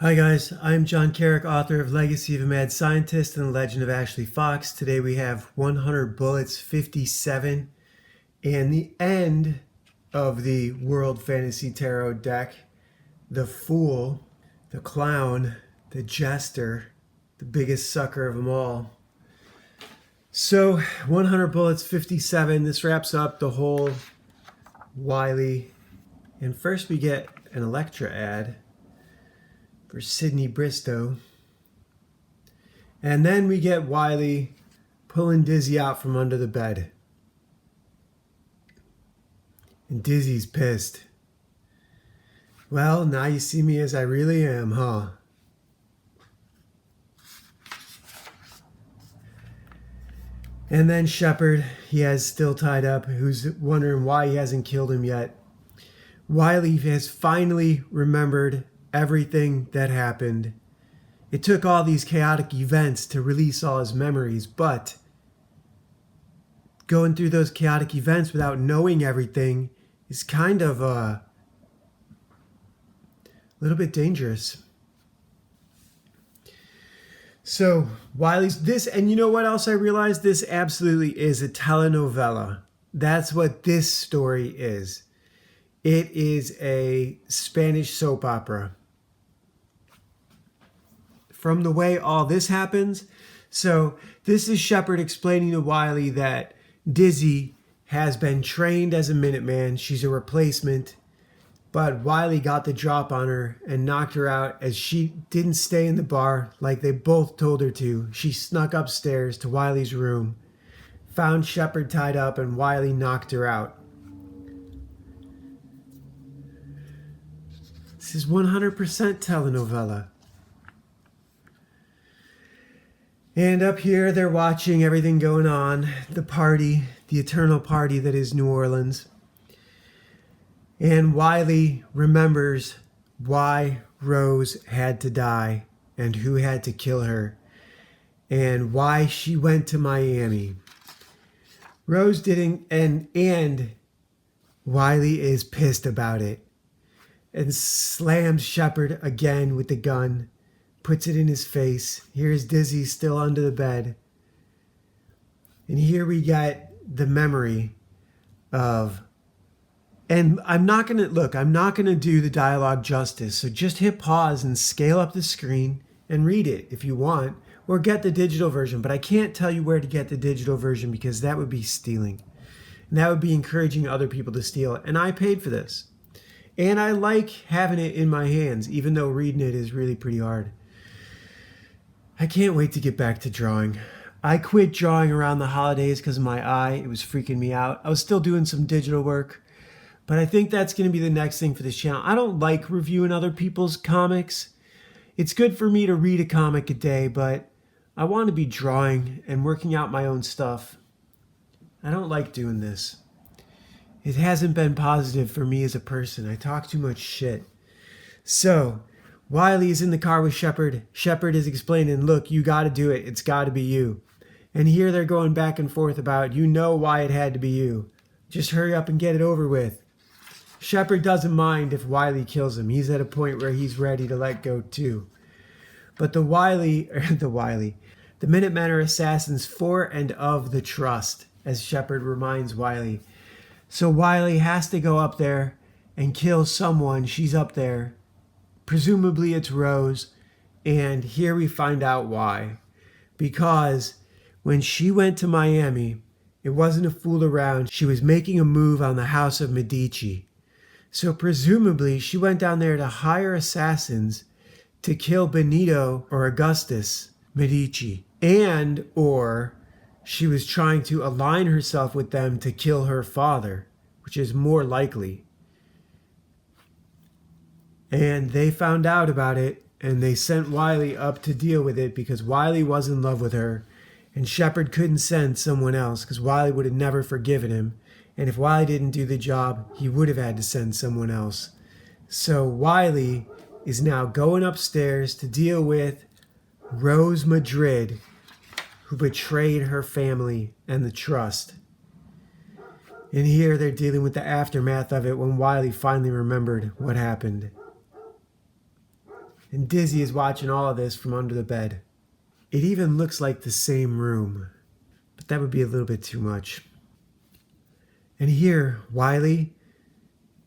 Hi guys, I'm John Carrick, author of Legacy of a Mad Scientist and The Legend of Ashley Fox. Today we have 100 Bullets 57 and the end of the World Fantasy Tarot deck. The Fool, the Clown, the Jester, the biggest sucker of them all. So 100 Bullets 57, this wraps up the whole Wylie. And first we get an Electra ad for Sydney Bristow. And then we get Wylie pulling Dizzy out from under the bed. And Dizzy's pissed. Well, now you see me as I really am, huh? And then Shepard, he has still tied up, who's wondering why he hasn't killed him yet. Wylie has finally remembered everything that happened. It took all these chaotic events to release all his memories, but going through those chaotic events without knowing everything is kind of a little bit dangerous. So Wylie's this, and you know what else I realized? This absolutely is a telenovela. That's what this story is. It is a Spanish soap opera. From the way all this happens. So this is Shepard explaining to Wylie that Dizzy has been trained as a Minuteman. She's a replacement. But Wylie got the drop on her and knocked her out as she didn't stay in the bar like they both told her to. She snuck upstairs to Wylie's room, found Shepard tied up, and Wylie knocked her out. This is 100% telenovela. And up here, they're watching everything going on. The party, the eternal party that is New Orleans. And Wylie remembers why Rose had to die and who had to kill her and why she went to Miami. Rose didn't, and Wylie is pissed about it and slams Shepard again with the gun. Puts it in his face. Here's Dizzy still under the bed. And here we get the memory of... And I'm not going to do the dialogue justice. So just hit pause and scale up the screen and read it if you want. Or get the digital version. But I can't tell you where to get the digital version because that would be stealing. And that would be encouraging other people to steal. And I paid for this. And I like having it in my hands, even though reading it is really pretty hard. I can't wait to get back to drawing. I quit drawing around the holidays because of my eye. It was freaking me out. I was still doing some digital work, but I think that's going to be the next thing for this channel. I don't like reviewing other people's comics. It's good for me to read a comic a day, but I want to be drawing and working out my own stuff. I don't like doing this. It hasn't been positive for me as a person. I talk too much shit. So... Wylie is in the car with Shepard. Shepard is explaining, look, you got to do it. It's got to be you. And here they're going back and forth about, you know why it had to be you. Just hurry up and get it over with. Shepard doesn't mind if Wylie kills him. He's at a point where he's ready to let go too. But the Minutemen are assassins for and of the trust, as Shepard reminds Wylie. So Wylie has to go up there and kill someone. She's up there. Presumably it's Rose, and here we find out why. Because when she went to Miami, it wasn't a fool around. She was making a move on the House of Medici. So presumably she went down there to hire assassins to kill Benito or Augustus Medici. And or she was trying to align herself with them to kill her father, which is more likely. And they found out about it, and they sent Wylie up to deal with it because Wylie was in love with her, and Shepard couldn't send someone else because Wylie would have never forgiven him. And if Wylie didn't do the job, he would have had to send someone else. So Wylie is now going upstairs to deal with Rose Madrid, who betrayed her family and the trust. And here they're dealing with the aftermath of it when Wylie finally remembered what happened. And Dizzy is watching all of this from under the bed. It even looks like the same room, but that would be a little bit too much. And here, Wylie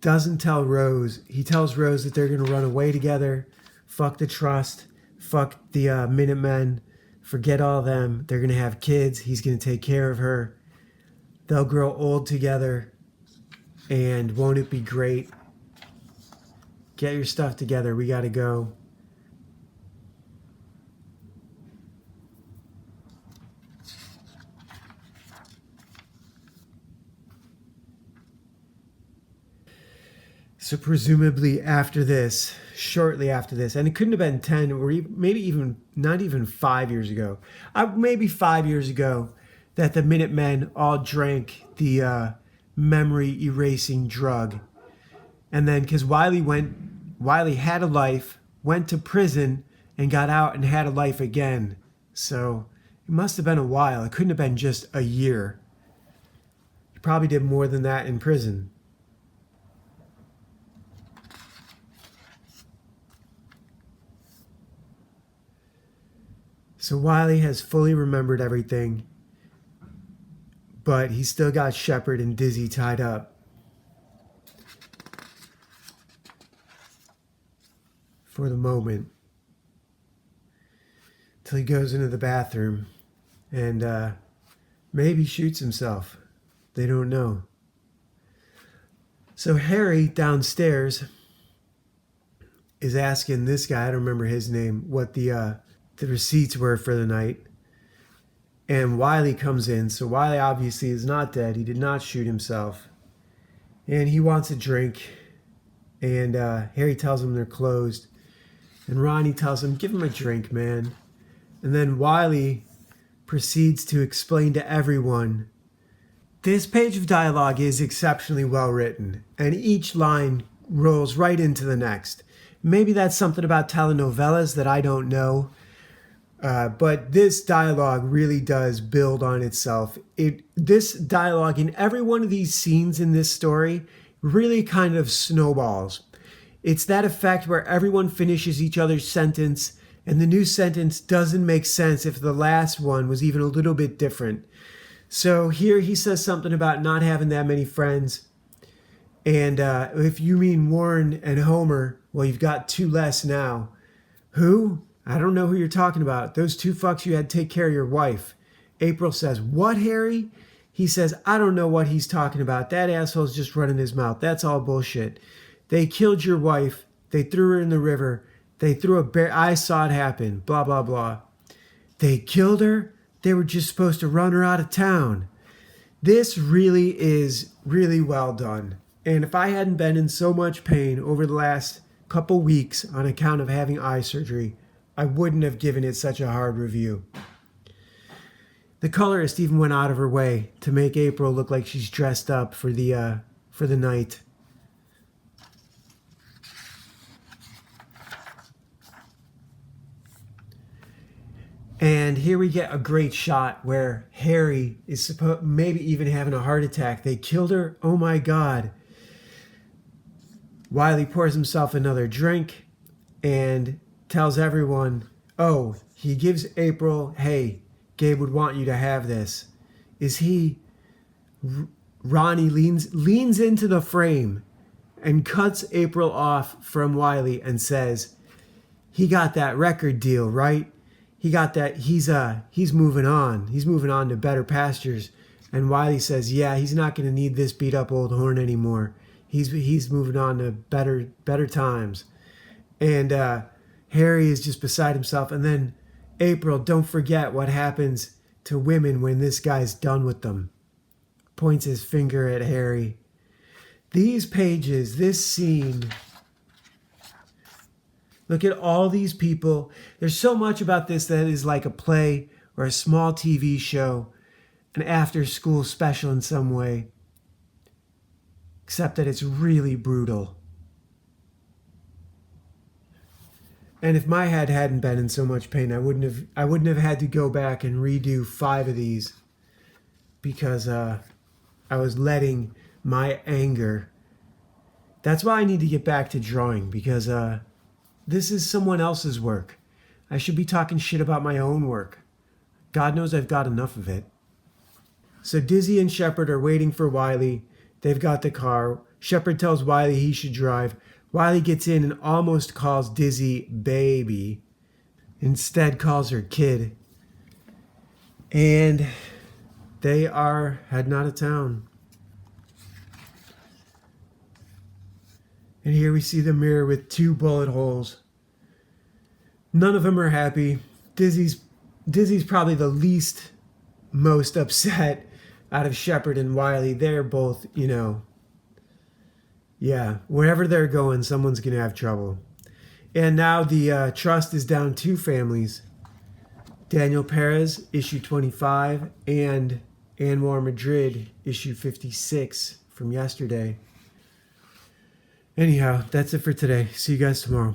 doesn't tell Rose. He tells Rose that they're going to run away together. Fuck the trust. Fuck the Minutemen. Forget all them. They're going to have kids. He's going to take care of her. They'll grow old together. And won't it be great? Get your stuff together. We got to go. So presumably after this, shortly after this, and it couldn't have been 10 or maybe even not even 5 years ago, maybe 5 years ago, that the Minutemen all drank the memory erasing drug. And then because Wylie had a life, went to prison, and got out and had a life again. So it must have been a while. It couldn't have been just a year. He probably did more than that in prison. So Wylie has fully remembered everything, but he still got Shepard and Dizzy tied up. For the moment. Till he goes into the bathroom and maybe shoots himself. They don't know. So Harry downstairs is asking this guy, I don't remember his name, what the receipts were for the night. And Wylie comes in. So Wylie obviously is not dead. He did not shoot himself. And he wants a drink. And Harry tells him they're closed. And Ronnie tells him, give him a drink, man. And then Wylie proceeds to explain to everyone. This page of dialogue is exceptionally well written. And each line rolls right into the next. Maybe that's something about telenovelas that I don't know. But this dialogue really does build on itself. This dialogue in every one of these scenes in this story really kind of snowballs. It's that effect where everyone finishes each other's sentence and the new sentence doesn't make sense if the last one was even a little bit different. So here he says something about not having that many friends. And if you mean Warren and Homer, well, you've got two less now. Who? I don't know who you're talking about. Those two fucks you had to take care of your wife. April says, what, Harry? He says, I don't know what he's talking about. That asshole's just running his mouth. That's all bullshit. They killed your wife. They threw her in the river. They threw a bear. I saw it happen. Blah, blah, blah. They killed her? They were just supposed to run her out of town. This really is really well done. And if I hadn't been in so much pain over the last couple weeks on account of having eye surgery, I wouldn't have given it such a hard review. The colorist even went out of her way to make April look like she's dressed up for the night. And here we get a great shot where Harry is maybe even having a heart attack. They killed her? Oh my God. Wylie pours himself another drink and tells everyone, oh, he gives April, hey, Gabe would want you to have this. Is he? Ronnie leans into the frame and cuts April off from Wylie and says, he got that record deal, right? He got that, he's moving on. He's moving on to better pastures. And Wylie says, yeah, he's not going to need this beat up old horn anymore. He's moving on to better times. And Harry is just beside himself. And then April, don't forget what happens to women when this guy's done with them. Points his finger at Harry. These pages, this scene, look at all these people. There's so much about this that is like a play or a small TV show, an after-school special in some way, except that it's really brutal. And if my head hadn't been in so much pain, I wouldn't have had to go back and redo 5 of these because I was letting my anger. That's why I need to get back to drawing, because this is someone else's work. I should be talking shit about my own work. God knows I've got enough of it. So Dizzy and Shepard are waiting for Wylie. They've got the car. Shepard tells Wylie he should drive. Wylie gets in and almost calls Dizzy baby. Instead calls her kid. And they are heading out of town. And here we see the mirror with 2 bullet holes. None of them are happy. Dizzy's probably the most upset out of Shepard and Wylie. They're both, wherever they're going, someone's going to have trouble. And now the trust is down 2 families. Daniel Perez, issue 25, and Anwar Madrid, issue 56 from yesterday. Anyhow, that's it for today. See you guys tomorrow.